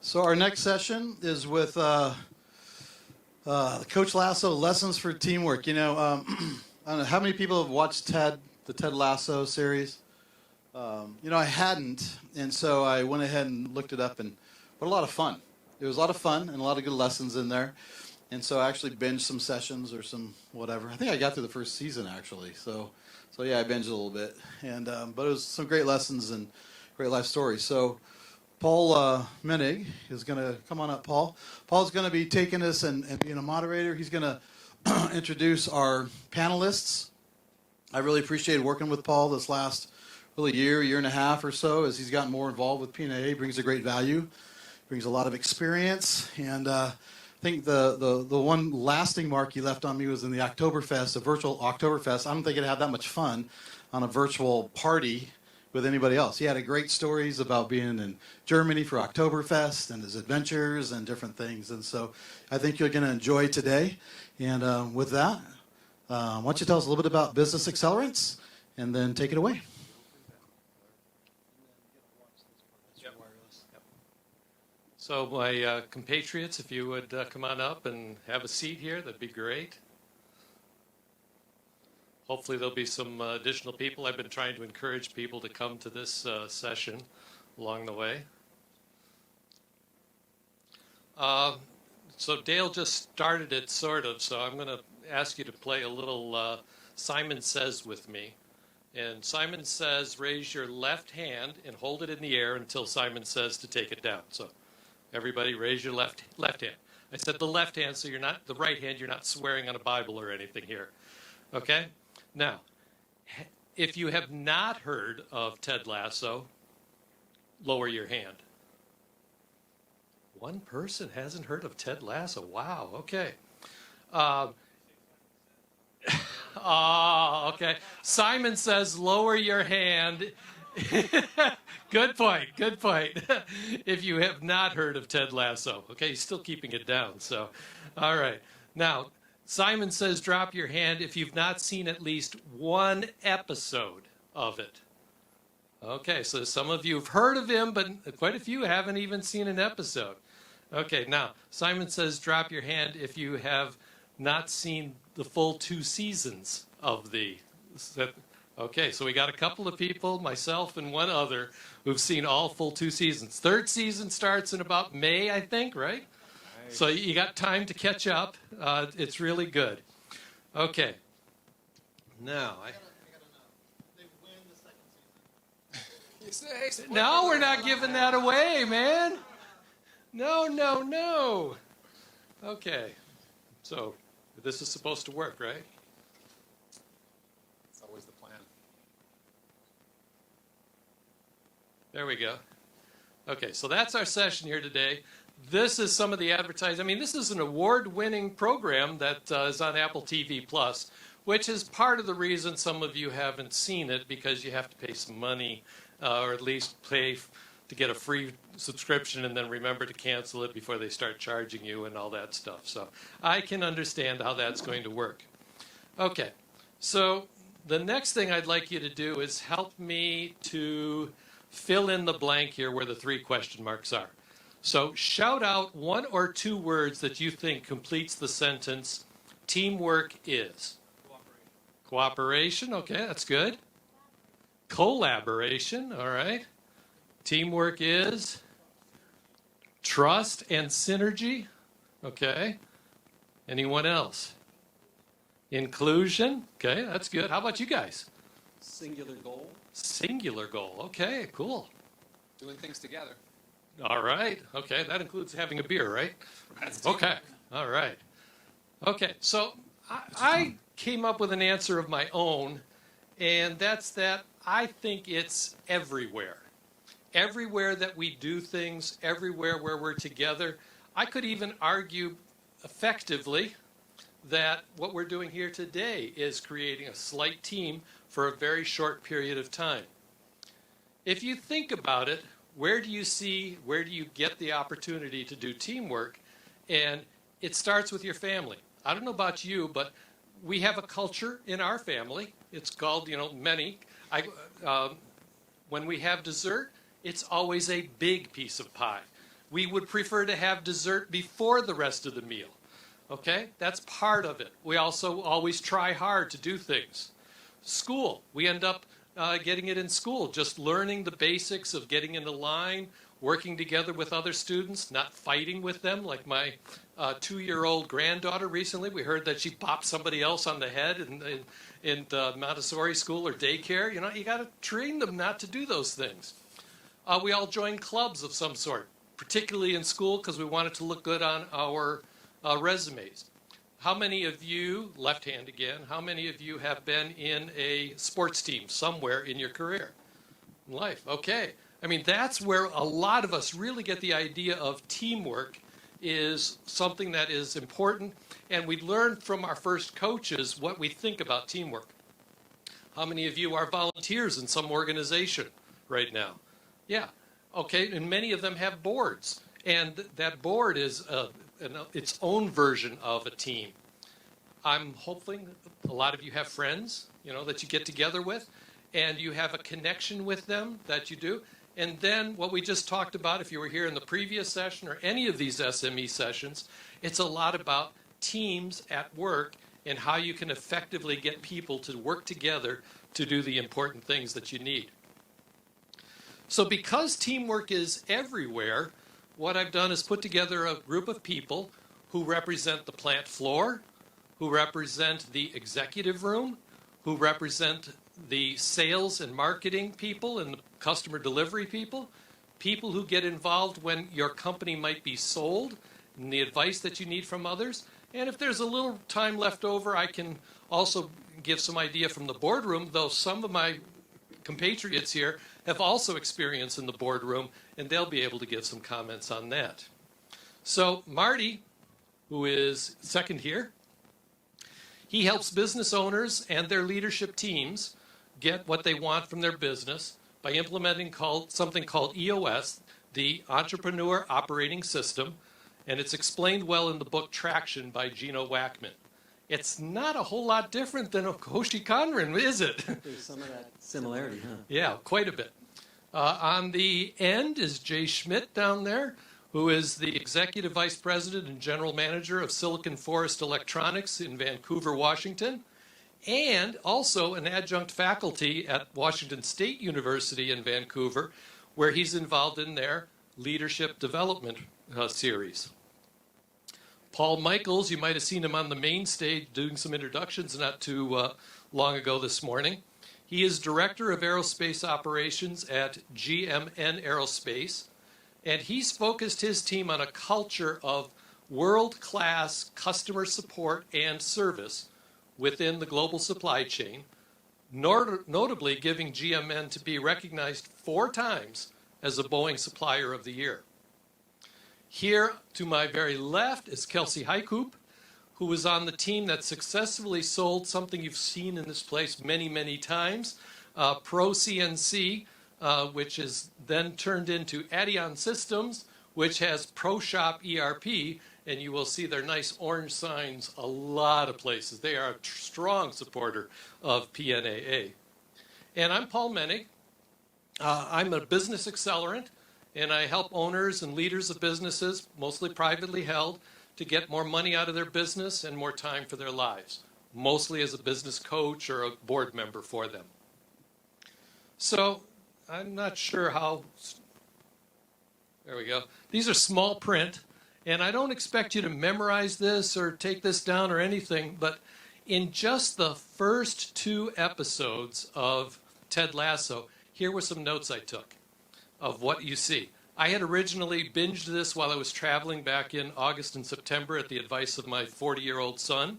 So our next session is with Coach Lasso Lessons for Teamwork. You know, I don't know how many people have watched the Ted Lasso series. You know, I hadn't, and so I went ahead and looked it up, and what a lot of fun. It was a lot of fun and a lot of good lessons in there. And so I actually binged some sessions or some whatever. I think I got through the first season actually. So yeah, I binged a little bit, and but it was some great lessons and great life stories. So Paul Menig is going to come on up. Paul's going to be taking us and being a moderator. He's going to introduce our panelists. I really appreciated working with Paul this last really year and a half or so as he's gotten more involved with P&A. He brings a great value, brings a lot of experience, and I think the one lasting mark he left on me was in the Oktoberfest, a virtual Oktoberfest. I don't think it had that much fun on a virtual party with anybody else. He had great stories about being in Germany for Oktoberfest and his adventures and different things. And so I think you're going to enjoy today. And with that, why don't you tell us a little bit about business accelerants and then take it away. So my compatriots, if you would come on up and have a seat here, that'd be great. Hopefully there'll be some additional people. I've been trying to encourage people to come to this session along the way. So Dale just started it, sort of, so I'm going to ask you to play a little Simon Says with me. And Simon Says, raise your left hand and hold it in the air until Simon says to take it down. So everybody raise your left hand. I said the left hand, so you're not the right hand. You're not swearing on a Bible or anything here. Okay? Now, if you have not heard of Ted Lasso, lower your hand. One person hasn't heard of Ted Lasso. Wow, okay. Okay. Simon Says, lower your hand. Good point. If you have not heard of Ted Lasso. Okay, he's still keeping it down. So, all right. Now, Simon Says, drop your hand if you've not seen at least one episode of it. Okay, so some of you have heard of him, but quite a few haven't even seen an episode. Okay, now, Simon Says, drop your hand if you have not seen the full 2 seasons of the... Okay, so we got a couple of people, myself and one other, who've seen all full 2 seasons. 3rd season starts in about May, I think, right? So you got time to catch up. It's really good. Okay. Now, They win the second season. No, we're not giving that away, man. No. Okay. So this is supposed to work, right? It's always the plan. There we go. Okay, so that's our session here today. This is some of the advertising. I mean, this is an award-winning program that is on Apple TV+, which is part of the reason some of you haven't seen it, because you have to pay some money, or at least pay to get a free subscription and then remember to cancel it before they start charging you and all that stuff. So I can understand how that's going to work. Okay, so the next thing I'd like you to do is help me to fill in the blank here where the 3 question marks are. So shout out 1 or 2 words that you think completes the sentence, teamwork is. Cooperation, okay, that's good. Collaboration, all right. Teamwork is. Trust and synergy, okay. Anyone else? Inclusion, okay, that's good. How about you guys? Singular goal. Singular goal, okay, cool. Doing things together. All right. Okay. That includes having a beer, right? That's okay. All right. Okay. So I came up with an answer of my own, and that's that I think it's everywhere. Everywhere that we do things, everywhere where we're together. I could even argue effectively that what we're doing here today is creating a slight team for a very short period of time. If you think about it, where do you get the opportunity to do teamwork? And it starts with your family. I don't know about you, but we have a culture in our family. It's called, many. When we have dessert, it's always a big piece of pie. We would prefer to have dessert before the rest of the meal. Okay? That's part of it. We also always try hard to do things. School. We end up getting it in school, just learning the basics of getting in a line, working together with other students, not fighting with them. Like my 2-year-old granddaughter recently, we heard that she bopped somebody else on the head in Montessori school or daycare. You know, you got to train them not to do those things. We all joined clubs of some sort, particularly in school because we wanted to look good on our resumes. How many of you, left hand again, how many of you have been in a sports team somewhere in your career? In life, okay. I mean, that's where a lot of us really get the idea of teamwork is something that is important, and we learned from our first coaches what we think about teamwork. How many of you are volunteers in some organization right now? Yeah, okay, and many of them have boards, and that board is its own version of a team. I'm hoping a lot of you have friends, you know, that you get together with, and you have a connection with them that you do. And then what we just talked about, if you were here in the previous session or any of these SME sessions, it's a lot about teams at work and how you can effectively get people to work together to do the important things that you need. So because teamwork is everywhere, what I've done is put together a group of people who represent the plant floor, who represent the executive room, who represent the sales and marketing people and the customer delivery people, people who get involved when your company might be sold, and the advice that you need from others. And if there's a little time left over, I can also give some idea from the boardroom, though some of my compatriots here have also experienced in the boardroom, and they'll be able to give some comments on that. So Marty, who is second here, he helps business owners and their leadership teams get what they want from their business by implementing something called EOS, the Entrepreneur Operating System, and it's explained well in the book Traction by Gino Wackman. It's not a whole lot different than Hoshi Conran, is it? There's some of that similarity, huh? Yeah, quite a bit. On the end is Jay Schmidt down there, who is the Executive Vice President and General Manager of Silicon Forest Electronics in Vancouver, Washington, and also an adjunct faculty at Washington State University in Vancouver, where he's involved in their leadership development series. Paul Michaels, you might have seen him on the main stage doing some introductions not too long ago this morning. He is Director of Aerospace Operations at GMN Aerospace, and he's focused his team on a culture of world-class customer support and service within the global supply chain, notably giving GMN to be recognized 4 times as a Boeing Supplier of the Year. Here to my very left is Kelsey Heikoop, who was on the team that successfully sold something you've seen in this place many, many times, Pro CNC, which is then turned into Addion Systems, which has ProShop ERP, and you will see their nice orange signs a lot of places. They are a strong supporter of PNAA. And I'm Paul Menig. I'm a business accelerant, and I help owners and leaders of businesses, mostly privately held, to get more money out of their business and more time for their lives, mostly as a business coach or a board member for them. So I'm not sure how, there we go. These are small print, and I don't expect you to memorize this or take this down or anything, but in just the first 2 episodes of Ted Lasso, here were some notes I took of what you see. I had originally binged this while I was traveling back in August and September at the advice of my 40-year-old son.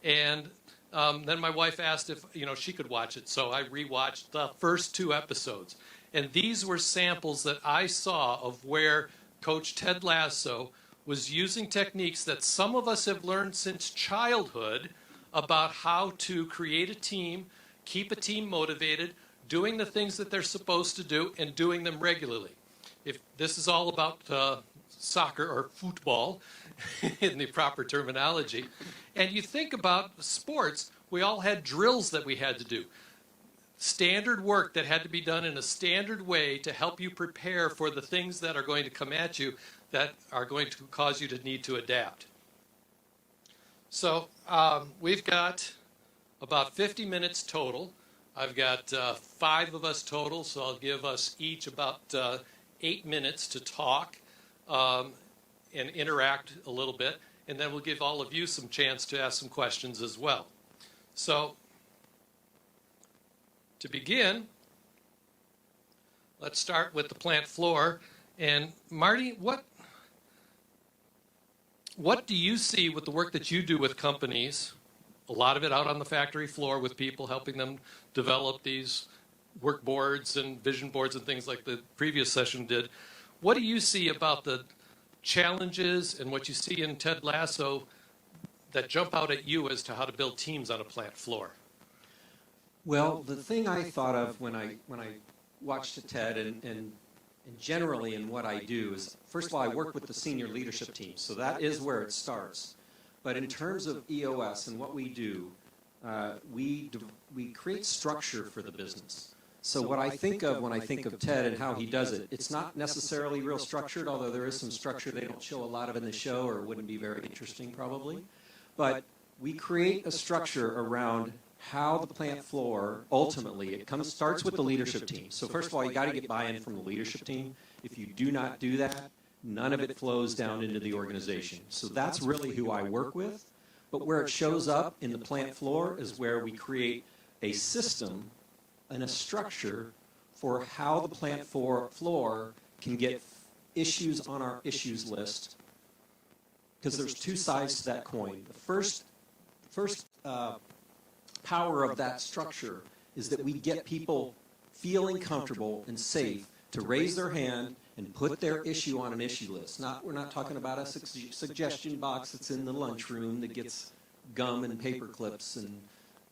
And then my wife asked if she could watch it, so I rewatched the first 2 episodes. And these were samples that I saw of where Coach Ted Lasso was using techniques that some of us have learned since childhood about how to create a team, keep a team motivated, doing the things that they're supposed to do, and doing them regularly. If this is all about soccer or football, in the proper terminology, and you think about sports, we all had drills that we had to do. standard work that had to be done in a standard way to help you prepare for the things that are going to come at you that are going to cause you to need to adapt. So we've got about 50 minutes total. I've got 5 of us total, so I'll give us each about 8 minutes to talk and interact a little bit, and then we'll give all of you some chance to ask some questions as well. So to begin, let's start with the plant floor. And Marty, what do you see with the work that you do with companies? A lot of it out on the factory floor with people, helping them develop these work boards and vision boards and things like the previous session did. What do you see about the challenges and what you see in Ted Lasso that jump out at you as to how to build teams on a plant floor? Well, the thing I thought of when I watched Ted and generally in what I do is, first of all, I work with the senior leadership team, so that is where it starts. But in terms of EOS and what we do, we create structure for the business. So what I think of when I think of Ted and how he does it, it's not necessarily real structured, although there is some structure. They don't show a lot of in the show, or it wouldn't be very interesting probably. But we create a structure around how the plant floor, ultimately, starts with the leadership team. So first of all, you got to get buy-in from the leadership team. If you do not do that, none of it flows down into the organization. So that's really who I work with. But where it shows up in the plant floor is where we create a system and a structure for how the plant floor can get issues on our issues list. Because there's 2 sides to that coin. The first power of that structure is that we get people feeling comfortable and safe to raise their hand and put their issue on an issue list. We're not talking about a suggestion box that's in the lunchroom that gets gum and paper clips and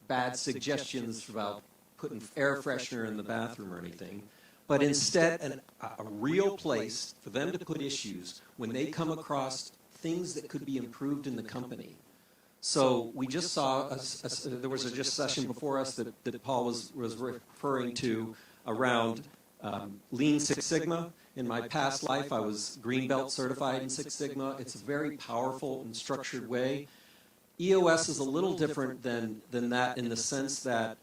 bad suggestions about putting air freshener in the bathroom or anything, but instead a real place for them to put issues when they come across things that could be improved in the company. So we just saw, there was a session before us that Paul was referring to around Lean Six Sigma. In my past life, I was Green Belt certified in Six Sigma. It's a very powerful and structured way. EOS is a little different than that in the sense that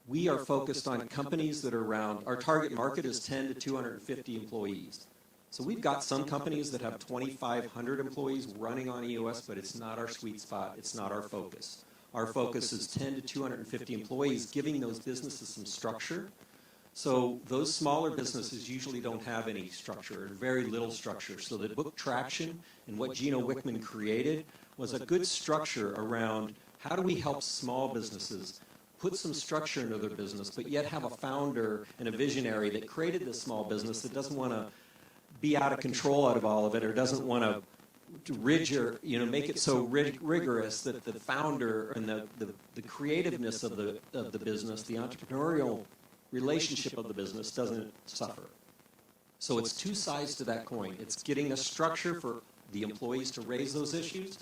we are focused on companies that are around, our target market is 10 to 250 employees. So we've got some companies that have 2,500 employees running on EOS, but it's not our sweet spot. It's not our focus. Our focus is 10 to 250 employees, giving those businesses some structure. So those smaller businesses usually don't have any structure, or very little structure. So the book Traction and what Gino Wickman created was a good structure around how do we help small businesses put some structure into their business, but yet have a founder and a visionary that created this small business that doesn't want to be out of control out of all of it, or doesn't want to make it so rigorous that the founder and the creativeness of the business, the entrepreneurial relationship of the business doesn't suffer. So it's 2 sides to that coin. It's getting a structure for the employees to raise those issues.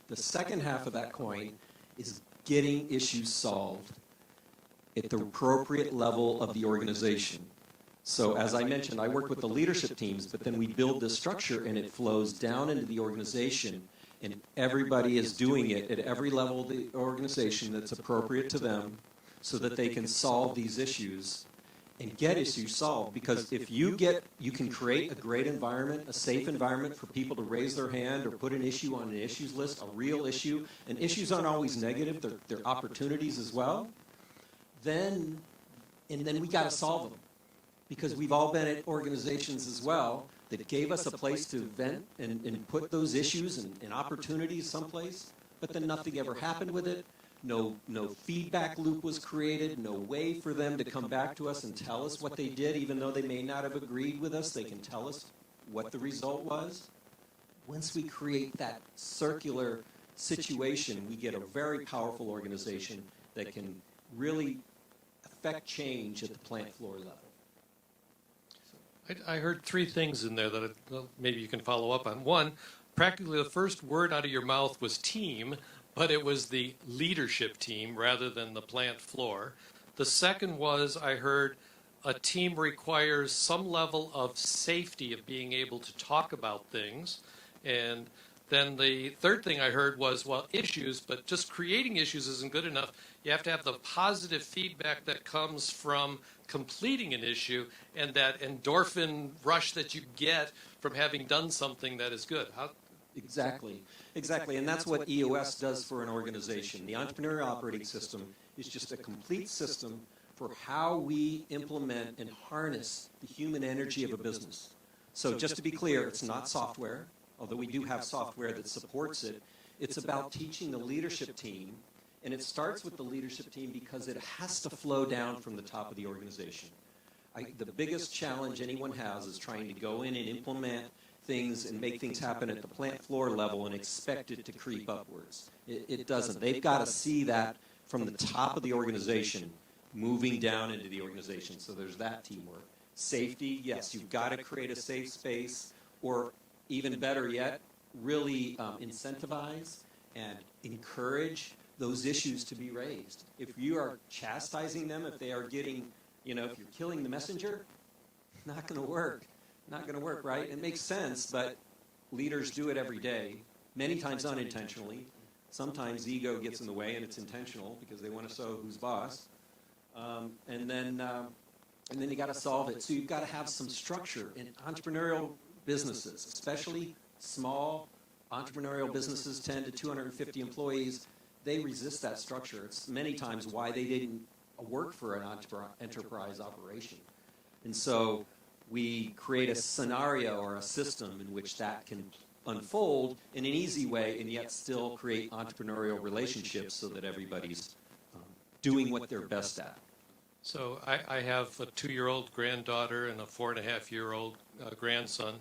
The second half of that coin is getting issues solved at the appropriate level of the organization. So as I mentioned, I work with the leadership teams, but then we build this structure and it flows down into the organization, and everybody is doing it at every level of the organization that's appropriate to them so that they can solve these issues and get issues solved. Because if you can create a great environment, a safe environment for people to raise their hand or put an issue on an issues list, a real issue, and issues aren't always negative, they're opportunities as well, then we got to solve them. Because we've all been at organizations as well that gave us a place to vent and put those issues and opportunities someplace, but then nothing ever happened with it. No feedback loop was created, no way for them to come back to us and tell us what they did, even though they may not have agreed with us. They can tell us what the result was. Once we create that circular situation, we get a very powerful organization that can really affect change at the plant floor level. I heard 3 things in there that maybe you can follow up on. One, practically the first word out of your mouth was team, but it was the leadership team rather than the plant floor. The second was I heard a team requires some level of safety of being able to talk about things. And then the third thing I heard was, well, issues, but just creating issues isn't good enough. You have to have the positive feedback that comes from completing an issue and that endorphin rush that you get from having done something that is good. Exactly. Exactly. And that's what EOS does for an organization. The Entrepreneurial Operating System is just a complete system for how we implement and harness the human energy of a business. So just to be clear, it's not software, although we do have software that supports it. It's about teaching the leadership team, and it starts with the leadership team because it has to flow down from the top of the organization. The biggest challenge anyone has is trying to go in and implement things and make things happen at the plant floor level and expect it to creep upwards. It doesn't. They've got to see that from the top of the organization moving down into the organization. So there's that teamwork. Safety, yes, you've got to create a safe space, or even better yet, really incentivize and encourage those issues to be raised. If you are chastising them, if they are getting, if you're killing the messenger, not going to work. Not going to work, right? It makes sense, but leaders do it every day, many times unintentionally. Sometimes ego gets in the way, and it's intentional because they want to show who's boss. And then you got to solve it. So you've got to have some structure in entrepreneurial businesses, especially small entrepreneurial businesses, 10 to 250 employees. They resist that structure. It's many times why they didn't work for an enterprise operation. And so we create a scenario or a system in which that can unfold in an easy way and yet still create entrepreneurial relationships so that everybody's doing what they're best at. So I have a 2-year-old granddaughter and a 4.5-year-old grandson.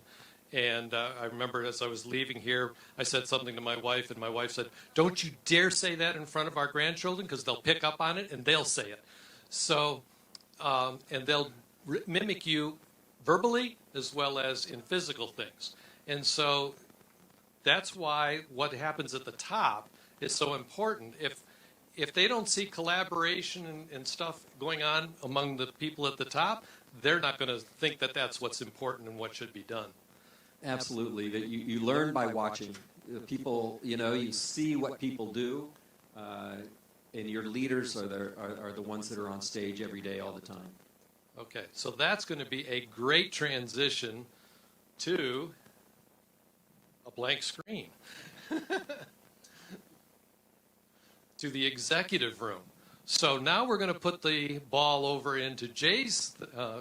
And I remember as I was leaving here, I said something to my wife, and my wife said, "Don't you dare say that in front of our grandchildren because they'll pick up on it and they'll say it." So, and they'll mimic you verbally as well as in physical things. And so that's why what happens at the top is so important. If they don't see collaboration and stuff going on among the people at the top, they're not going to think that that's what's important and what should be done. Absolutely. That you learn by watching. People, you see what people do, and your leaders are the ones that are on stage every day, all the time. Okay, so that's going to be a great transition to a blank screen. To the executive room. So now we're going to put the ball over into Jay's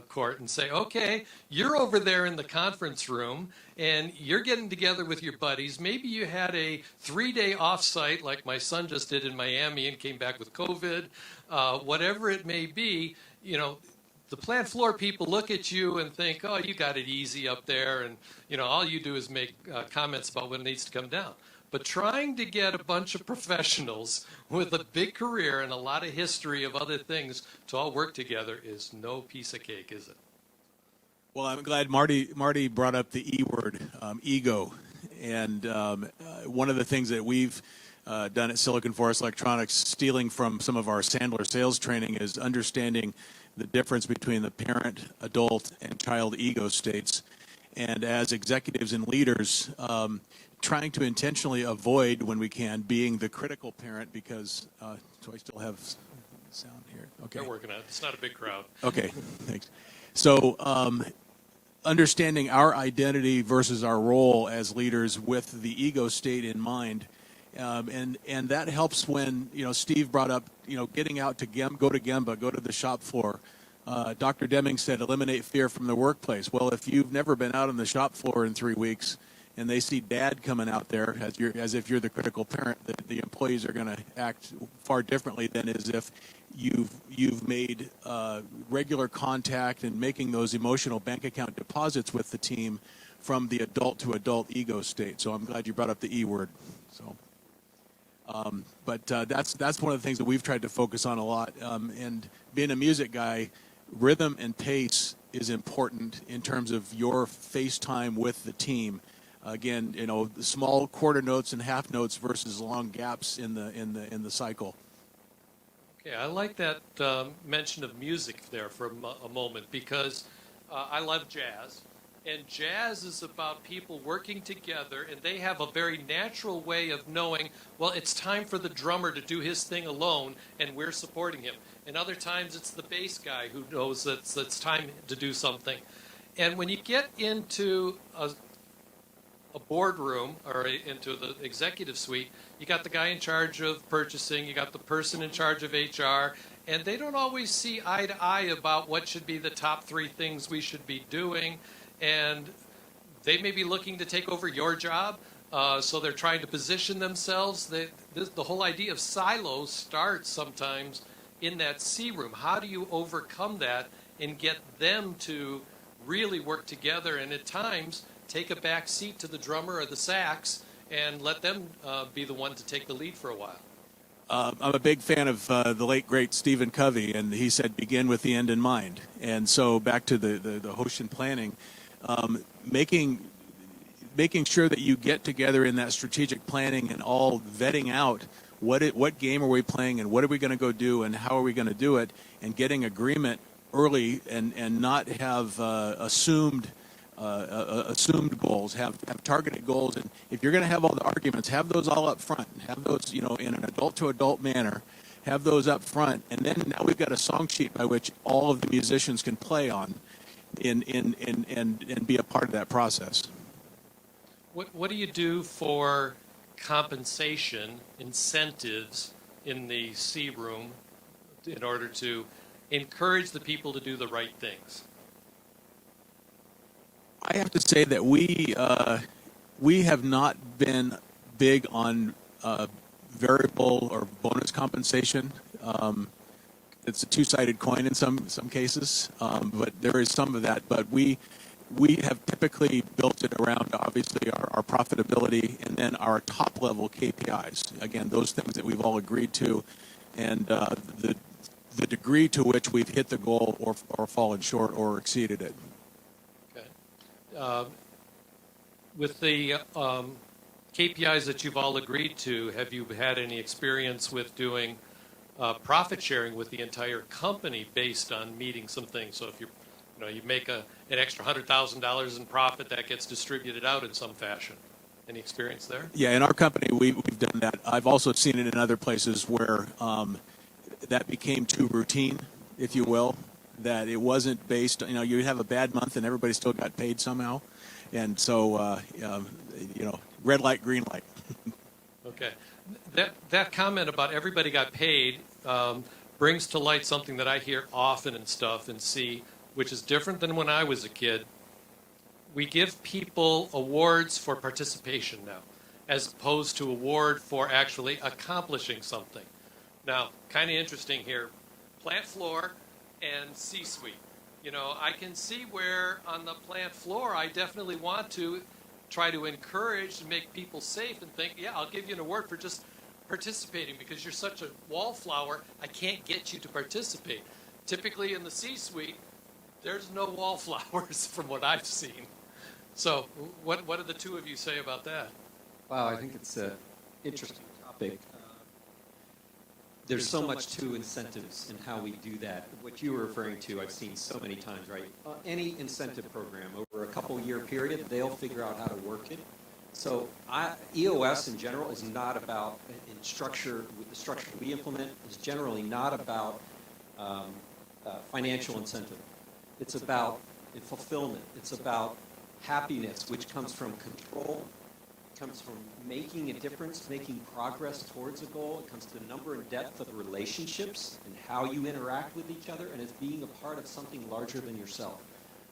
court and say, okay, you're over there in the conference room and you're getting together with your buddies. Maybe you had a 3-day offsite like my son just did in Miami and came back with COVID. Whatever it may be, the plant floor people look at you and think, oh, you got it easy up there. And, all you do is make comments about what needs to come down. But trying to get a bunch of professionals with a big career and a lot of history of other things to all work together is no piece of cake, is it? Well, I'm glad Marty brought up the E word, ego. And one of the things that we've done at Silicon Forest Electronics, stealing from some of our Sandler sales training, is understanding the difference between the parent, adult, and child ego states. And as executives and leaders, trying to intentionally avoid, when we can, being the critical parent because, do I still have sound here? Okay. They're working on it. It's not a big crowd. Okay, thanks. So understanding our identity versus our role as leaders with the ego state in mind. And that helps when, Steve brought up, getting out to go to Gemba, go to the shop floor. Dr. Deming said, eliminate fear from the workplace. Well, if you've never been out on the shop floor in 3 weeks, and they see dad coming out there as if you're the critical parent, the employees are going to act far differently than as if you've made regular contact and making those emotional bank account deposits with the team from the adult to adult ego state. So I'm glad you brought up the E word. So, but that's one of the things that we've tried to focus on a lot. And being a music guy, rhythm and pace is important in terms of your face time with the team. Again, small quarter notes and half notes versus long gaps in the cycle. Okay, I like that mention of music there for a moment because I love jazz. And jazz is about people working together, and they have a very natural way of knowing, well, it's time for the drummer to do his thing alone, and we're supporting him. And other times it's the bass guy who knows that it's time to do something. And when you get into a boardroom or into the executive suite, you got the guy in charge of purchasing, you got the person in charge of HR, and they don't always see eye to eye about what should be the top 3 things we should be doing. And they may be looking to take over your job, so they're trying to position themselves. The whole idea of silos starts sometimes in that C room. How do you overcome that and get them to really work together and at times take a back seat to the drummer or the sax and let them be the one to take the lead for a while? I'm a big fan of the late, great Stephen Covey, and he said, begin with the end in mind. And so back to the Hoshin planning, making sure that you get together in that strategic planning and all vetting out what game are we playing and what are we going to go do and how are we going to do it, and getting agreement early and not have assumed goals, have targeted goals. And if you're going to have all the arguments, have those all up front. Have those, in an adult to adult manner. Have those up front, and then now we've got a song sheet by which all of the musicians can play on, and be a part of that process. What do you do for compensation incentives in the C room in order to encourage the people to do the right things? I have to say that we have not been big on variable or bonus compensation. It's a two-sided coin in some cases, but there is some of that. But we have typically built it around, obviously, our profitability and then our top-level KPIs. Again, those things that we've all agreed to, and the degree to which we've hit the goal or fallen short or exceeded it. Okay. With the KPIs that you've all agreed to, have you had any experience with doing profit sharing with the entire company based on meeting some things? So if you make an extra $100,000 in profit, that gets distributed out in some fashion. Any experience there? Yeah, in our company, we've done that. I've also seen it in other places where that became too routine, if you will, that it wasn't based, you have a bad month and everybody still got paid somehow. And so, red light, green light. Okay. That comment about everybody got paid brings to light something that I hear often and stuff and see, which is different than when I was a kid. We give people awards for participation now, as opposed to award for actually accomplishing something. Now, kind of interesting here, plant floor and C-suite. I can see where on the plant floor I definitely want to try to encourage and make people safe and think, yeah, I'll give you an award for just participating because you're such a wallflower, I can't get you to participate. Typically in the C-suite, there's no wallflowers from what I've seen. So what do the two of you say about that? Wow, I think it's an interesting topic. There's so much to incentives and how we do that. What you were referring to, I've seen so many times, right? Any incentive program over a couple-year period, they'll figure out how to work it. So EOS in general is not about, in structure, with the structure we implement, is generally not about financial incentive. It's about fulfillment. It's about happiness, which comes from control. Comes from making a difference, making progress towards a goal. It comes to the number and depth of relationships and how you interact with each other, and it's being a part of something larger than yourself.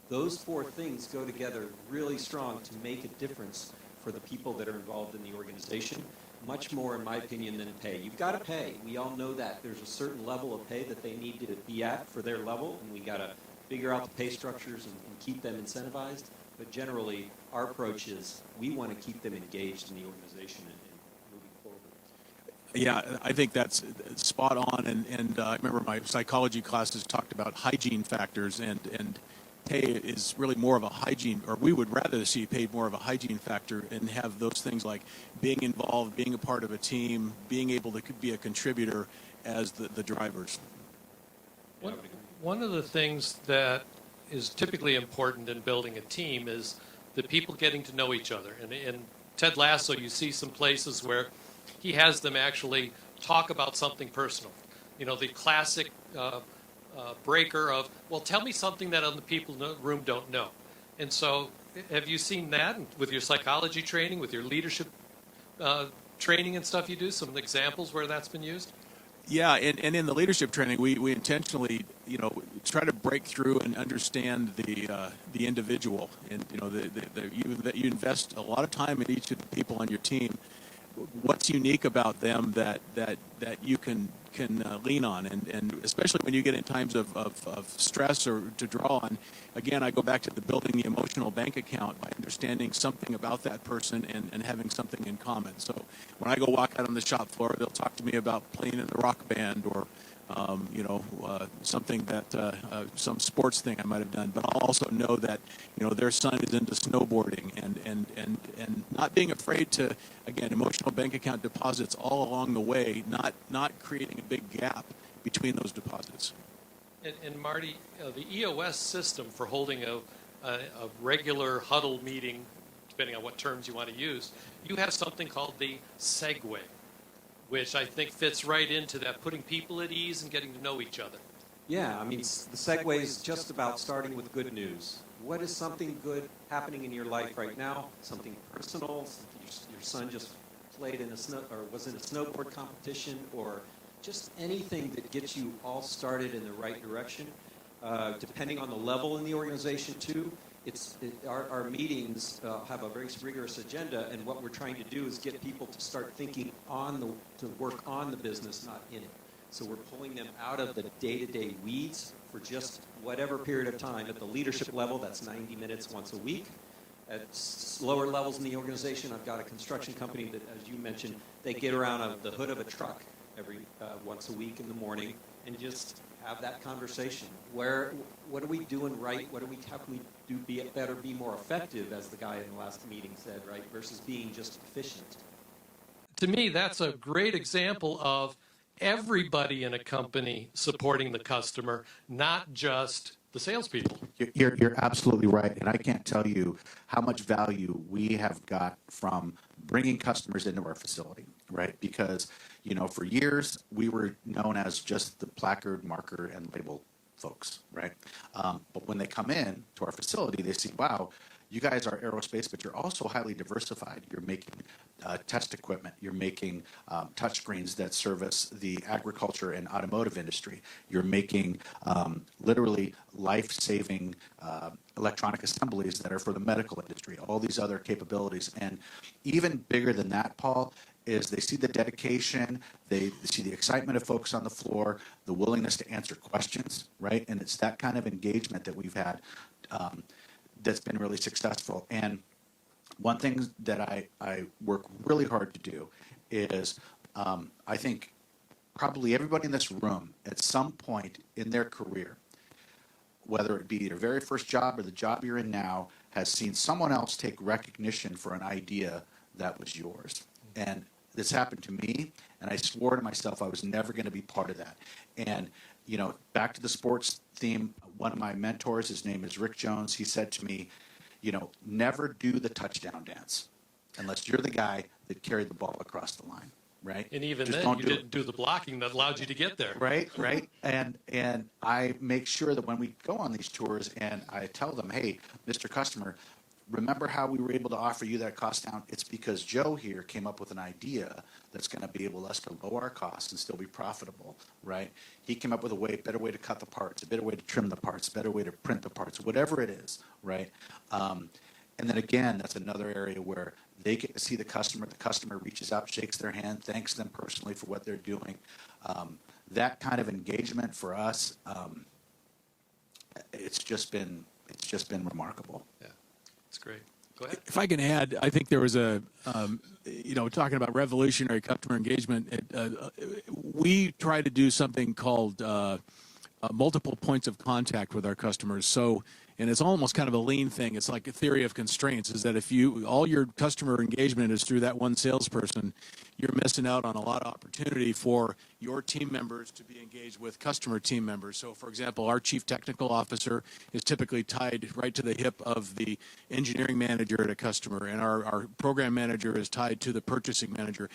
Those 4 things go together really strong to make a difference for the people that are involved in the organization, much more, in my opinion, than pay. You've got to pay. We all know that. There's a certain level of pay that they need to be at for their level, and we got to figure out the pay structures and keep them incentivized. But generally, our approach is we want to keep them engaged in the organization and moving forward. Yeah, I think that's spot on. And I remember my psychology classes talked about hygiene factors, and pay is really more of a hygiene, or we would rather see pay more of a hygiene factor and have those things like being involved, being a part of a team, being able to be a contributor as the drivers. One of the things that is typically important in building a team is the people getting to know each other. And in Ted Lasso, you see some places where he has them actually talk about something personal. You know, the classic breaker of, well, tell me something that other people in the room don't know. And so have you seen that with your psychology training, with your leadership training and stuff you do, some examples where that's been used? Yeah, and in the leadership training, we intentionally, try to break through and understand the individual, and you invest a lot of time in each of the people on your team. What's unique about them that you can lean on, and especially when you get in times of stress or to draw on. Again, I go back to the building the emotional bank account by understanding something about that person and having something in common. So when I go walk out on the shop floor, they'll talk to me about playing in the rock band or something that some sports thing I might have done. But I'll also know that their son is into snowboarding and not being afraid to, again, emotional bank account deposits all along the way, not creating a big gap between those deposits. And Marty, the EOS system for holding a regular huddle meeting, depending on what terms you want to use, you have something called the segue, which I think fits right into that, putting people at ease and getting to know each other. Yeah, I mean, the segue is just about starting with good news. What is something good happening in your life right now? Something personal, something your son just played in was in a snowboard competition, or just anything that gets you all started in the right direction. Depending on the level in the organization, too, our meetings have a very rigorous agenda, and what we're trying to do is get people to start thinking to work on the business, not in it. So we're pulling them out of the day-to-day weeds for just whatever period of time. At the leadership level, that's 90 minutes once a week. At lower levels in the organization, I've got a construction company that, as you mentioned, they get around the hood of a truck every once a week in the morning and just have that conversation. What are we doing right? How can we be better, be more effective, as the guy in the last meeting said, right? Versus being just efficient. To me, that's a great example of everybody in a company supporting the customer, not just the salespeople. You're absolutely right, and I can't tell you how much value we have got from bringing customers into our facility, right? Because, for years we were known as just the placard, marker, and label folks, right? But when they come in to our facility, they see, wow, you guys are aerospace, but you're also highly diversified. You're making test equipment. You're making touchscreens that service the agriculture and automotive industry. You're making literally life-saving electronic assemblies that are for the medical industry, all these other capabilities. And even bigger than that, Paul, is they see the dedication, they see the excitement of folks on the floor, the willingness to answer questions, right? And it's that kind of engagement that we've had that's been really successful. And one thing that I work really hard to do is I think probably everybody in this room at some point in their career, whether it be your very first job or the job you're in now, has seen someone else take recognition for an idea that was yours. And this happened to me, and I swore to myself I was never going to be part of that. And, back to the sports theme, one of my mentors, his name is Rick Jones, he said to me, never do the touchdown dance unless you're the guy that carried the ball across the line, right? And even Just then, you didn't do the blocking that allowed you to get there. Right. And I make sure that when we go on these tours and I tell them, hey, Mr. Customer, remember how we were able to offer you that cost down? It's because Joe here came up with an idea that's going to be able us to lower our costs and still be profitable, right? He came up with better way to cut the parts, a better way to trim the parts, a better way to print the parts, whatever it is, right? And then again, that's another area where they get to see the customer reaches out, shakes their hand, thanks them personally for what they're doing. That kind of engagement for us, it's just been remarkable. Yeah, it's great. Go ahead. If I can add, I think there was talking about revolutionary customer engagement, we try to do something called multiple points of contact with our customers. So And it's almost kind of a lean thing. It's like a theory of constraints, is that if all your customer engagement is through that one salesperson, you're missing out on a lot of opportunity for your team members to be engaged with customer team members. So, for example, our chief technical officer is typically tied right to the hip of the engineering manager at a customer, and our program manager is tied to the purchasing manager.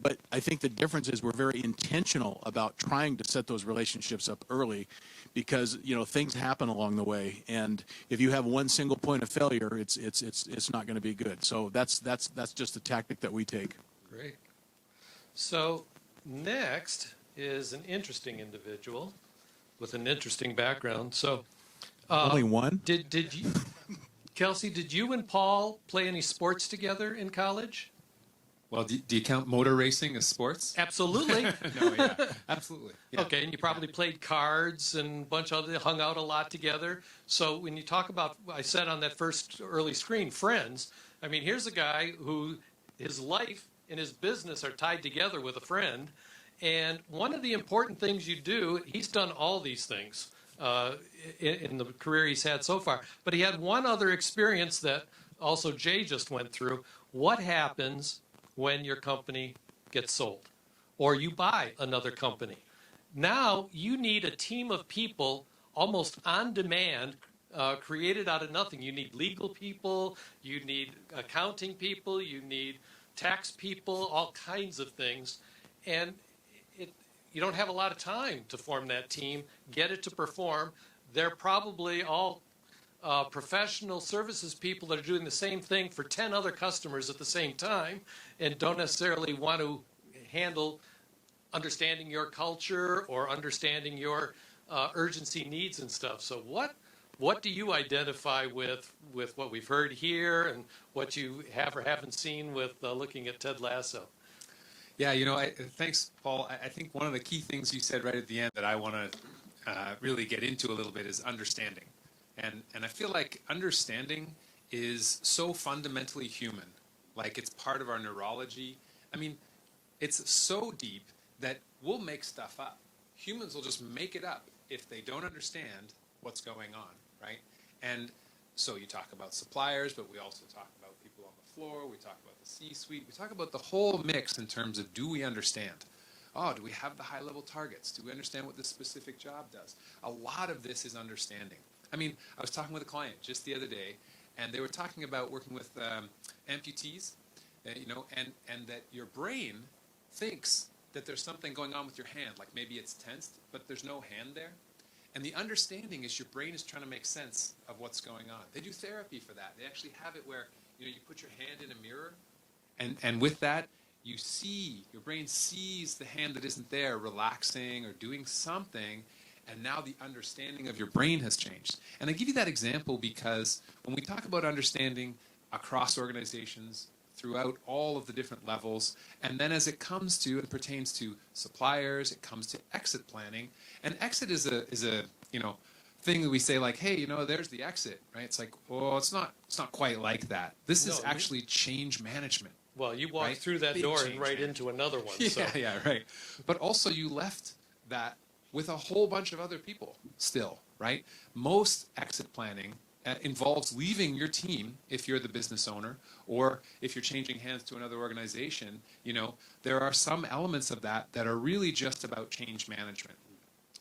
But I think the difference is we're very intentional about trying to set those relationships up early, because things happen along the way, and if you have one single point of failure, it's not going to be good. So that's just the tactic that we take. Great. So next is an interesting individual with an interesting background. So Only one? did you, Kelsey? Did you and Paul play any sports together in college? Well, do you count motor racing as sports? Absolutely. No, yeah, absolutely. Yeah. Okay, and you probably played cards and a bunch of other, hung out a lot together. So when you talk about, I said on that first early screen, friends, I mean, here's a guy who his life and his business are tied together with a friend. And one of the important things you do, he's done all these things in the career he's had so far. But he had one other experience that also Jay just went through. What happens when your company gets sold or you buy another company? Now you need a team of people almost on demand, created out of nothing. You need legal people, you need accounting people, you need tax people, all kinds of things. And you don't have a lot of time to form that team, get it to perform. They're probably all professional services people that are doing the same thing for 10 other customers at the same time and don't necessarily want to handle understanding your culture or understanding your urgency needs and stuff. So what do you identify with what we've heard here and what you have or haven't seen with looking at Ted Lasso? Yeah, thanks, Paul. I think one of the key things you said right at the end that I want to really get into a little bit is understanding. And I feel like understanding is so fundamentally human. Like it's part of our neurology. I mean, it's so deep that we'll make stuff up. Humans will just make it up if they don't understand what's going on, right? And so you talk about suppliers, but we also talk about people on the floor. We talk about the C-suite. We talk about the whole mix in terms of, do we understand? Oh, do we have the high-level targets? Do we understand what this specific job does? A lot of this is understanding. I mean, I was talking with a client just the other day, and they were talking about working with amputees, and that your brain thinks that there's something going on with your hand, like maybe it's tensed, but there's no hand there. And the understanding is your brain is trying to make sense of what's going on. They do therapy for that. They actually have it where you put your hand in a mirror, and with that, your brain sees the hand that isn't there relaxing or doing something. And now the understanding of your brain has changed. And I give you that example because when we talk about understanding across organizations, throughout all of the different levels, and then as it comes to and pertains to suppliers, it comes to exit planning. And exit is a thing that we say like, hey, there's the exit, right? It's like, oh, it's not quite like that. This is actually change management. Well, you walked right? through that Big door change and right into another one. Yeah, So. yeah, right. But also you left that with a whole bunch of other people still, right? Most exit planning involves leaving your team if you're the business owner, or if you're changing hands to another organization. There are some elements of that are really just about change management.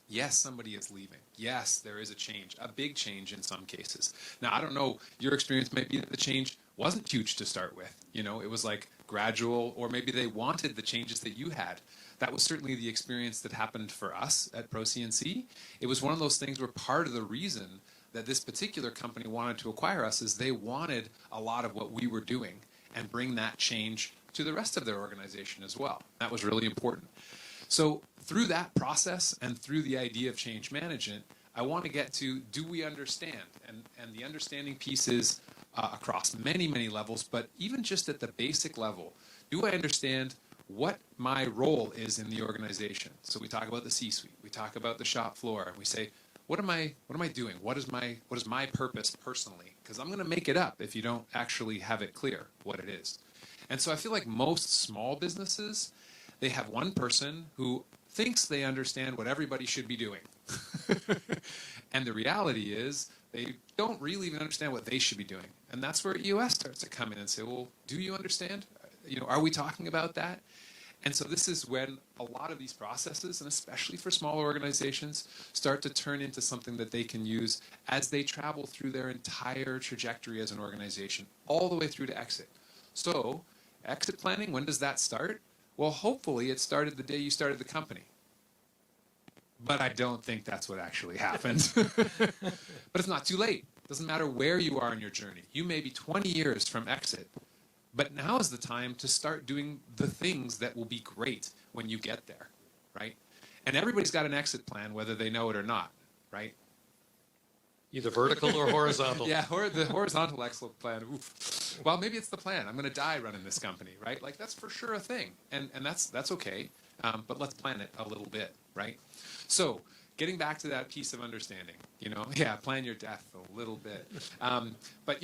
Yes, somebody is leaving. Yes, there is a change, a big change in some cases. Now, I don't know, your experience might be that the change wasn't huge to start with. It was like gradual, or maybe they wanted the changes that you had. That was certainly the experience that happened for us at ProCNC. It was one of those things where part of the reason that this particular company wanted to acquire us is they wanted a lot of what we were doing and bring that change to the rest of their organization as well. That was really important. So through that process and through the idea of change management, I want to get to, do we understand? And the understanding piece is across many, many levels, but even just at the basic level, do I understand what my role is in the organization? So we talk about the C-suite, we talk about the shop floor, and we say, what am I doing? What is my purpose personally? Because I'm going to make it up if you don't actually have it clear what it is. And so I feel like most small businesses, they have one person who thinks they understand what everybody should be doing. And the reality is They don't really even understand what they should be doing. And that's where EOS starts to come in and say, well, do you understand? Are we talking about that? And so this is when a lot of these processes, and especially for smaller organizations, start to turn into something that they can use as they travel through their entire trajectory as an organization, all the way through to exit. So, exit planning, when does that start? Well, hopefully it started the day you started the company. But I don't think that's what actually happened. But it's not too late. It doesn't matter where you are in your journey. You may be 20 years from exit. But now is the time to start doing the things that will be great when you get there, right? And everybody's got an exit plan, whether they know it or not, right? Either vertical or horizontal. Yeah, or the horizontal exit plan. Oof. Well, maybe it's the plan. I'm going to die running this company, right? Like, that's for sure a thing. And that's okay. But let's plan it a little bit, right? So, getting back to that piece of understanding, plan your death a little bit. But,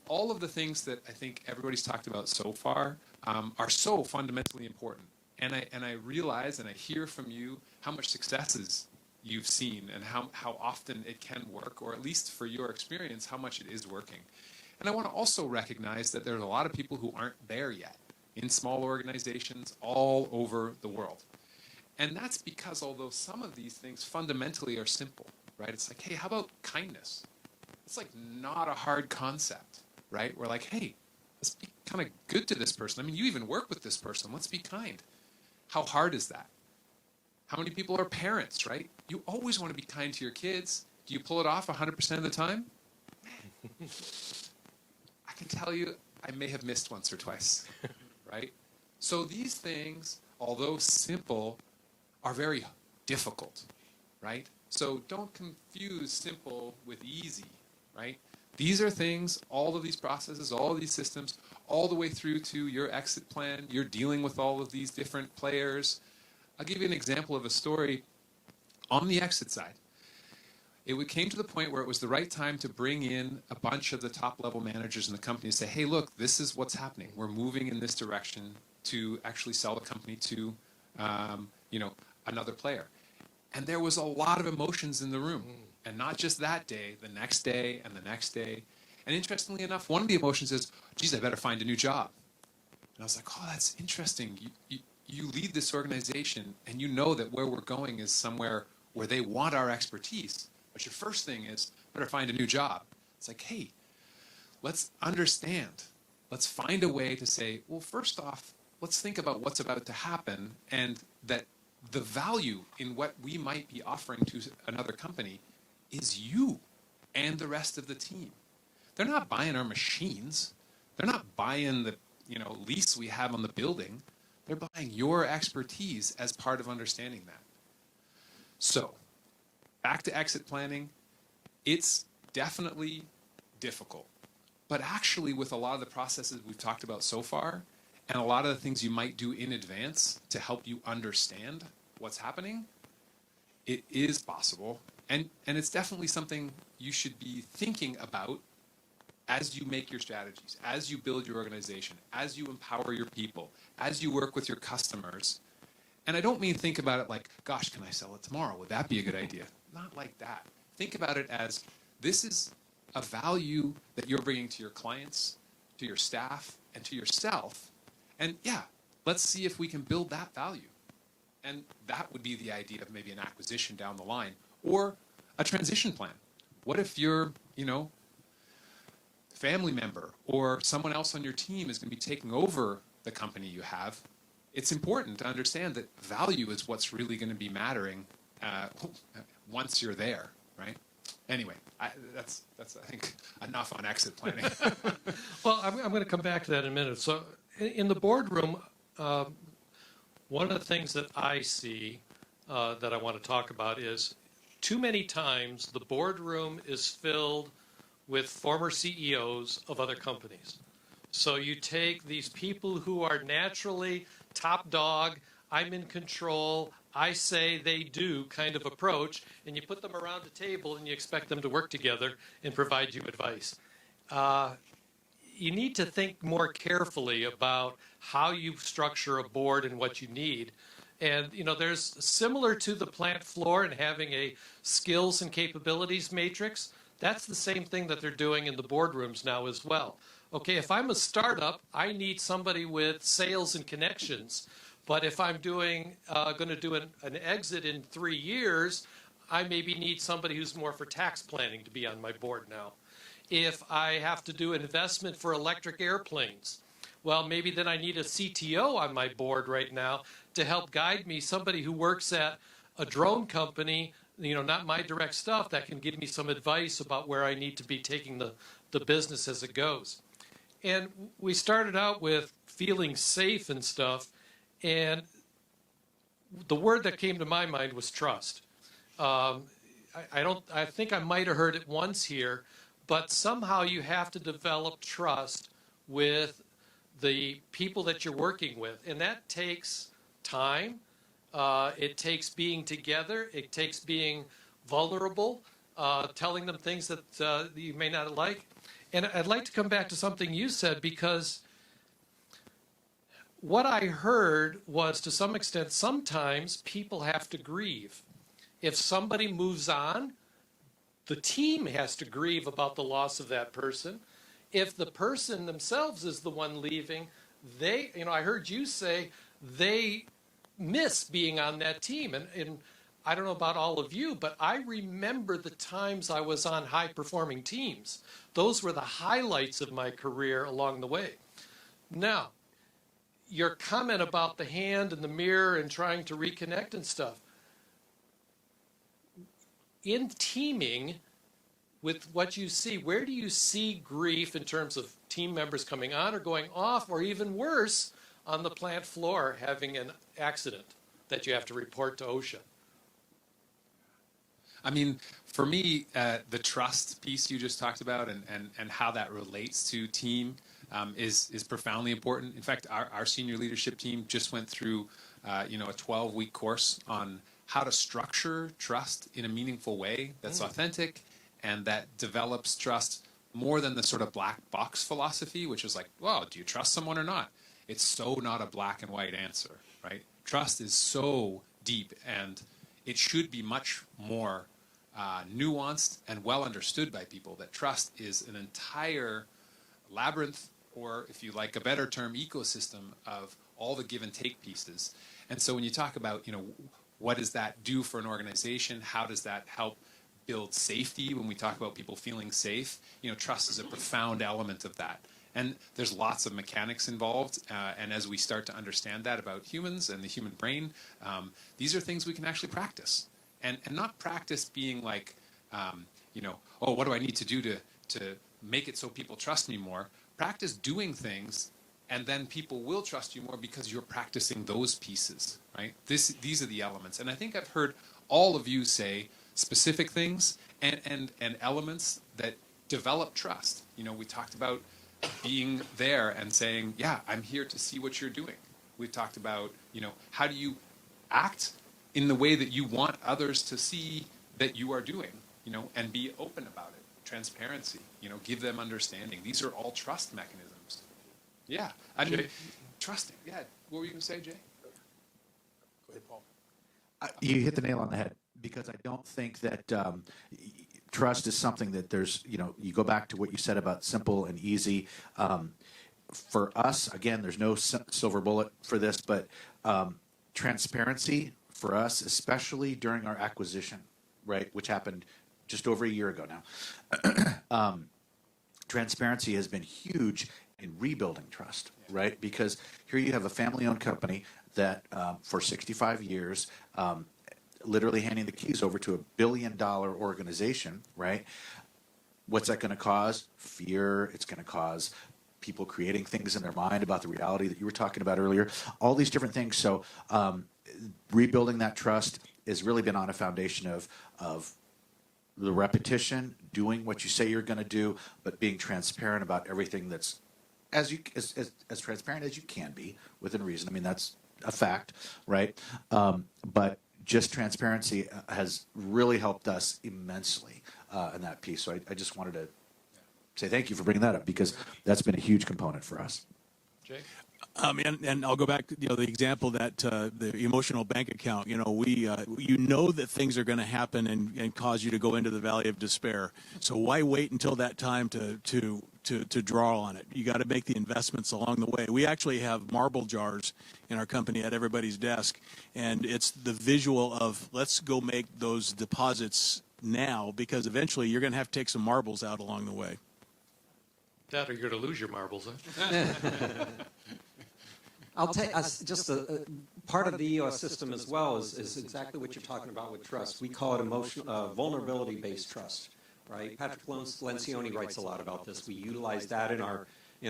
all of the things that I think everybody's talked about so far are so fundamentally important. And I realize and I hear from you how much successes you've seen and how often it can work, or at least for your experience, how much it is working. And I want to also recognize that there's a lot of people who aren't there yet in small organizations all over the world. And that's because although some of these things fundamentally are simple, right? It's like, hey, how about kindness? It's like not a hard concept. Right? We're like, hey, let's be kind of good to this person. I mean, you even work with this person. Let's be kind. How hard is that? How many people are parents, right? You always want to be kind to your kids. Do you pull it off 100% of the time? I can tell you, I may have missed once or twice, right? So these things, although simple, are very difficult, right? So don't confuse simple with easy, right? These are things, all of these processes, all of these systems, all the way through to your exit plan. You're dealing with all of these different players. I'll give you an example of a story on the exit side. It came to the point where it was the right time to bring in a bunch of the top-level managers in the company and say, hey, look, this is what's happening. We're moving in this direction to actually sell the company to, another player. And there was a lot of emotions in the room. And not just that day, the next day and the next day. And interestingly enough, one of the emotions is, geez, I better find a new job. And I was like, oh, that's interesting. You lead this organization and you know that where we're going is somewhere where they want our expertise. But your first thing is, better find a new job. It's like, hey, let's understand. Let's find a way to say, well, first off, let's think about what's about to happen and that the value in what we might be offering to another company is you and the rest of the team. They're not buying our machines. They're not buying the lease we have on the building. They're buying your expertise as part of understanding that. So, back to exit planning. It's definitely difficult. But actually, with a lot of the processes we've talked about so far, and a lot of the things you might do in advance to help you understand what's happening, it is possible. And it's definitely something you should be thinking about as you make your strategies, as you build your organization, as you empower your people, as you work with your customers. And I don't mean think about it like, gosh, can I sell it tomorrow? Would that be a good idea? Not like that. Think about it as this is a value that you're bringing to your clients, to your staff, and to yourself. And yeah, let's see if we can build that value. And that would be the idea of maybe an acquisition down the line or a transition plan. What if your, family member or someone else on your team is going to be taking over the company you have? It's important to understand that value is what's really going to be mattering once you're there, right? Anyway, that's I think enough on exit planning. Well, I'm going to come back to that in a minute. So in the boardroom, one of the things that I see that I want to talk about is too many times the boardroom is filled with former CEOs of other companies. So you take these people who are naturally top dog, I'm in control, I say they do kind of approach, and you put them around a table and you expect them to work together and provide you advice. You need to think more carefully about how you structure a board and what you need. And, there's similar to the plant floor and having a skills and capabilities matrix, That's the same thing that they're doing in the boardrooms now as well. Okay, if I'm a startup, I need somebody with sales and connections. But if I'm going to do an exit in 3 years, I maybe need somebody who's more for tax planning to be on my board now. If I have to do investment for electric airplanes, well, maybe then I need a CTO on my board right now to help guide me, somebody who works at a drone company, not my direct stuff, that can give me some advice about where I need to be taking the business as it goes. And we started out with feeling safe and stuff, and the word that came to my mind was trust. I think I might have heard it once here, but somehow you have to develop trust with the people that you're working with, and that takes time. It takes being together. It takes being vulnerable, telling them things that you may not like. And I'd like to come back to something you said, because what I heard was, to some extent, sometimes people have to grieve. If somebody moves on, the team has to grieve about the loss of that person. If the person themselves is the one leaving, I heard you say they miss being on that team. And I don't know about all of you, but I remember the times I was on high-performing teams. Those were the highlights of my career along the way. Now, your comment about the hand and the mirror and trying to reconnect and stuff. In teaming, with what you see, where do you see grief in terms of team members coming on or going off, or even worse, on the plant floor having an accident that you have to report to OSHA? I mean, for me, the trust piece you just talked about and how that relates to team is profoundly important. In fact, our senior leadership team just went through a 12-week course on how to structure trust in a meaningful way that's authentic and that develops trust more than the sort of black box philosophy, which is like, well, do you trust someone or not? It's so not a black and white answer, right? Trust is so deep, and it should be much more nuanced and well understood by people, that trust is an entire labyrinth, or if you like a better term, ecosystem of all the give and take pieces. And so when you talk about, what does that do for an organization? How does that help build safety when we talk about people feeling safe? Trust is a profound element of that. And there's lots of mechanics involved. And as we start to understand that about humans and the human brain, these are things we can actually practice. And not practice being like, oh, what do I need to do to make it so people trust me more? Practice doing things, and then people will trust you more because you're practicing those pieces, right? These are the elements. And I think I've heard all of you say specific things and elements that develop trust. We talked about being there and saying, yeah, I'm here to see what you're doing. We've talked about, how do you act in the way that you want others to see that you are doing, and be open about it. Transparency, give them understanding. These are all trust mechanisms. Yeah, I mean, trusting. Yeah, what were you going to say, Jay? Go ahead, Paul. You hit the nail on the head, because I don't think that trust is something that there's, you go back to what you said about simple and easy. For us, again, there's no silver bullet for this, but transparency for us, especially during our acquisition, right, which happened just over a year ago now. Transparency has been huge in rebuilding trust, right? Because here you have a family-owned company that for 65 years, literally handing the keys over to $1 billion organization, right? What's that going to cause? Fear. It's going to cause people creating things in their mind about the reality that you were talking about earlier. All these different things. So rebuilding that trust has really been on a foundation of the repetition, doing what you say you're going to do, but being transparent about everything that's as transparent as you can be within reason. I mean, that's a fact, right? But just transparency has really helped us immensely in that piece. So I just wanted to say thank you for bringing that up, because that's been a huge component for us. Jay? And I'll go back to the example that the emotional bank account. You know that things are going to happen and cause you to go into the valley of despair. So why wait until that time to draw on it? You got to make the investments along the way. We actually have marble jars in our company at everybody's desk, and it's the visual of let's go make those deposits now, because eventually you're going to have to take some marbles out along the way. That or you're going to lose your marbles, huh? I'll take just a part of the EOS system as well is exactly what you're talking about with trust. We call it vulnerability-based trust, right? Patrick Lencioni writes a lot about this. We utilize that in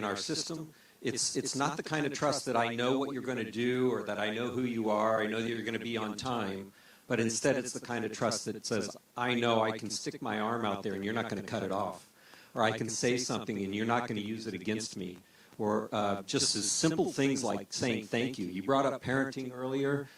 our system. It's not the kind of trust that I know what you're going to do or that I know who you are, I know that you're going to be on time, but instead it's the kind of trust that says, I know I can stick my arm out there and you're not going to cut it off, or I can say something and you're not going to use it against me. Or just as simple things like saying thank you. You brought up parenting earlier.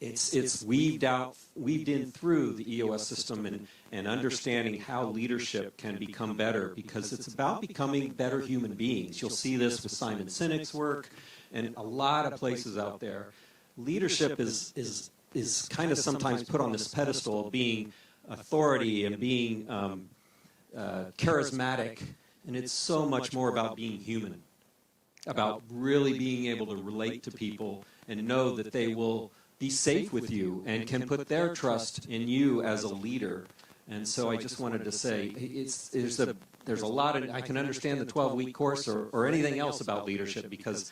It's weaved in through the EOS system and understanding how leadership can become better, because it's about becoming better human beings. You'll see this with Simon Sinek's work and a lot of places out there. Leadership is kind of sometimes put on this pedestal of being authority and being charismatic. And it's so much more about being human, about really being able to relate to people and know that they will be safe with you and can put their trust in you as a leader. And so I just wanted to say, there's a lot of, I can understand the 12-week course or anything else about leadership, because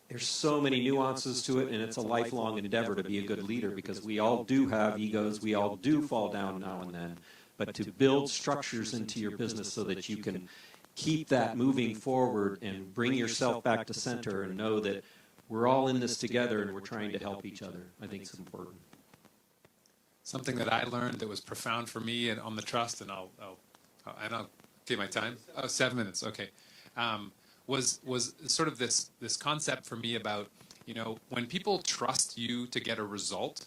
there's so many nuances to it, and it's a lifelong endeavor to be a good leader, because we all do have egos, we all do fall down now and then. But to build structures into your business so that you can keep that moving forward and bring yourself back to center and know that we're all in this together and we're trying to help each other, I think is important. Something that I learned that was profound for me and on the trust, and I'll give my time. Oh, 7 minutes. Okay. Was sort of this concept for me about, when people trust you to get a result,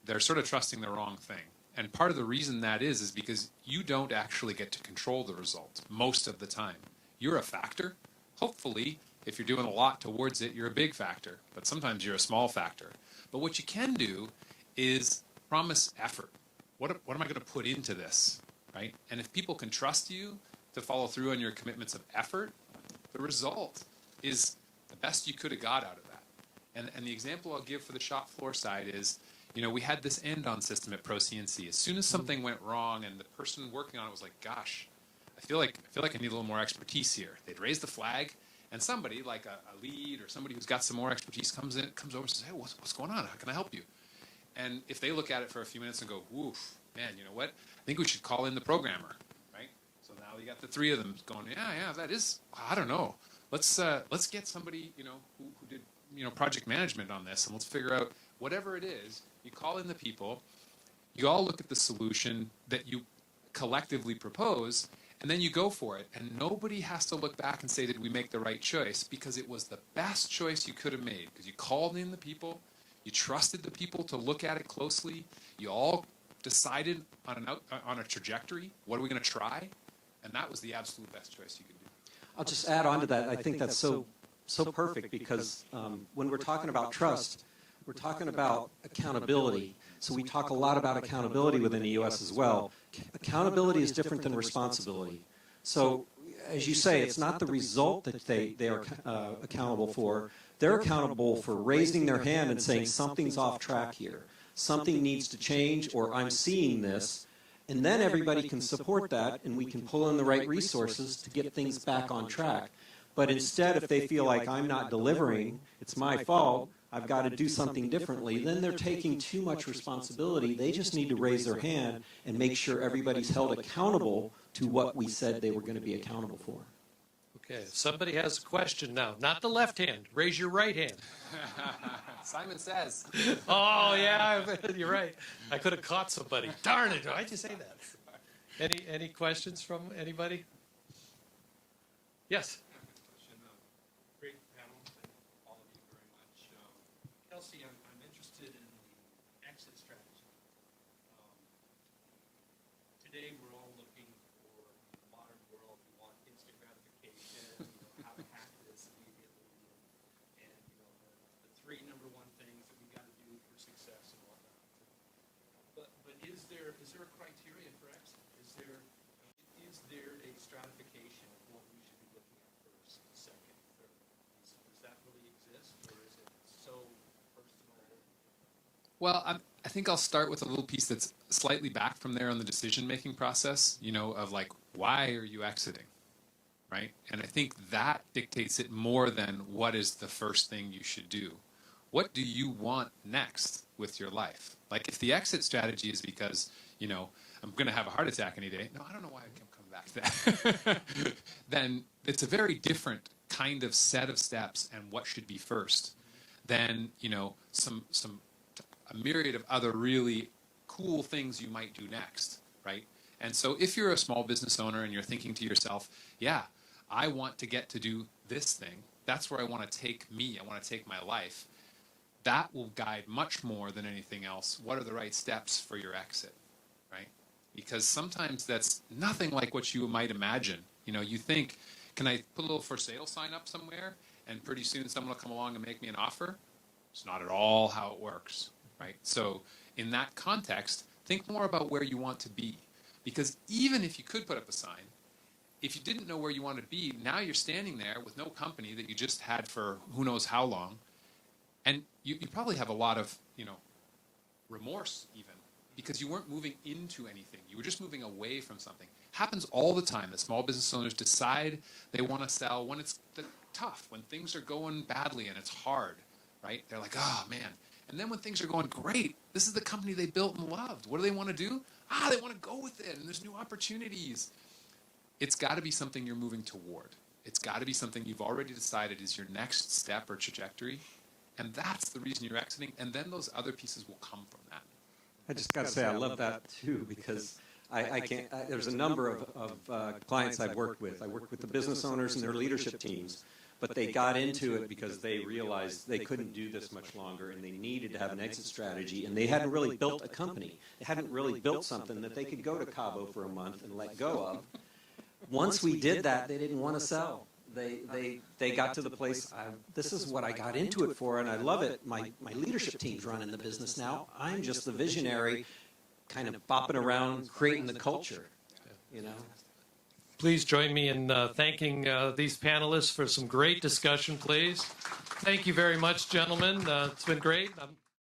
they're sort of trusting the wrong thing. And part of the reason that is because you don't actually get to control the result most of the time. You're a factor. Hopefully, if you're doing a lot towards it, you're a big factor. But sometimes you're a small factor. But what you can do is promise effort. What am I going to put into this, right? And if people can trust you to follow through on your commitments of effort, the result is the best you could have got out of that. And the example I'll give for the shop floor side is, we had this end-on system at ProCNC. As soon as something went wrong and the person working on it was like, gosh, I feel like I need a little more expertise here. They'd raise the flag, and somebody, like a lead or somebody who's got some more expertise, comes over and says, hey, what's going on? How can I help you? And if they look at it for a few minutes and go, woof, man, you know what? I think we should call in the programmer, right? So now you got the three of them going, yeah, that is, I don't know. Let's get somebody, who did, project management on this, and let's figure out whatever it is. You call in the people, you all look at the solution that you collectively propose, and then you go for it. And nobody has to look back and say, did we make the right choice? Because it was the best choice you could have made. Because you called in the people, you trusted the people to look at it closely, you all decided on a trajectory. What are we going to try? And that was the absolute best choice you could do. I'll just add on to that. I think that's so perfect, because when we're talking about trust, we're talking about accountability. So we talk a lot about accountability within EOS as well. Accountability is different than responsibility. So as you say, it's not the result that they are accountable for. They're accountable for raising their hand and saying something's off track here. Something needs to change, or I'm seeing this. And then everybody can support that, and we can pull in the right resources to get things back on track. But instead, if they feel like I'm not delivering, it's my fault, I've got to do something differently, then they're taking too much responsibility. They just need to raise their hand and make sure everybody's held accountable to what we said they were going to be accountable for. Okay, if somebody has a question now, not the left hand, raise your right hand. Simon says. Oh, yeah, you're right. I could have caught somebody. Darn it, why'd you say that? Any questions from anybody? Yes. Great panel. Thank all of you very much. Kelsey, I'm interested in the exit strategy. Today, we're all looking for the modern world. We want instant gratification, how to hack this immediately. And Well, I think I'll start with a little piece that's slightly back from there on the decision-making process, of like, why are you exiting, right? And I think that dictates it more than what is the first thing you should do. What do you want next with your life? Like, if the exit strategy is because, I'm going to have a heart attack any day. No, I don't know why I kept coming back to that. Then it's a very different kind of set of steps and what should be first than, a myriad of other really cool things you might do next, right? And so if you're a small business owner and you're thinking to yourself, yeah, I want to get to do this thing. That's where I want to take me. I want to take my life. That will guide much more than anything else. What are the right steps for your exit, right? Because sometimes that's nothing like what you might imagine. You think, can I put a little for sale sign up somewhere? And pretty soon someone will come along and make me an offer. It's not at all how it works, right? So in that context, think more about where you want to be. Because even if you could put up a sign, if you didn't know where you wanted to be, now you're standing there with no company that you just had for who knows how long. And you probably have a lot of, remorse even, because you weren't moving into anything. You were just moving away from something. Happens all the time that small business owners decide they want to sell when it's tough, when things are going badly and it's hard, right? They're like, oh, man. And then when things are going great, this is the company they built and loved. What do they want to do? They want to go with it, and there's new opportunities. It's got to be something you're moving toward. It's got to be something you've already decided is your next step or trajectory, and that's the reason you're exiting, and then those other pieces will come from that. I just got to say, I love that too, because I can't. There's a number of clients I've worked with. I worked with the business owners and their leadership teams, but they got into it because they realized they couldn't do this much longer, and they needed to have an exit strategy. And they hadn't really built a company. They hadn't really built something that they could go to Cabo for a month and let go of. Once we did that, they didn't want to sell. They got to the place, this is what I got into it for, and I love it. My leadership team's running the business now. I'm just the visionary, kind of bopping around, creating the culture, Please join me in thanking these panelists for some great discussion, please. Thank you very much, gentlemen. It's been great.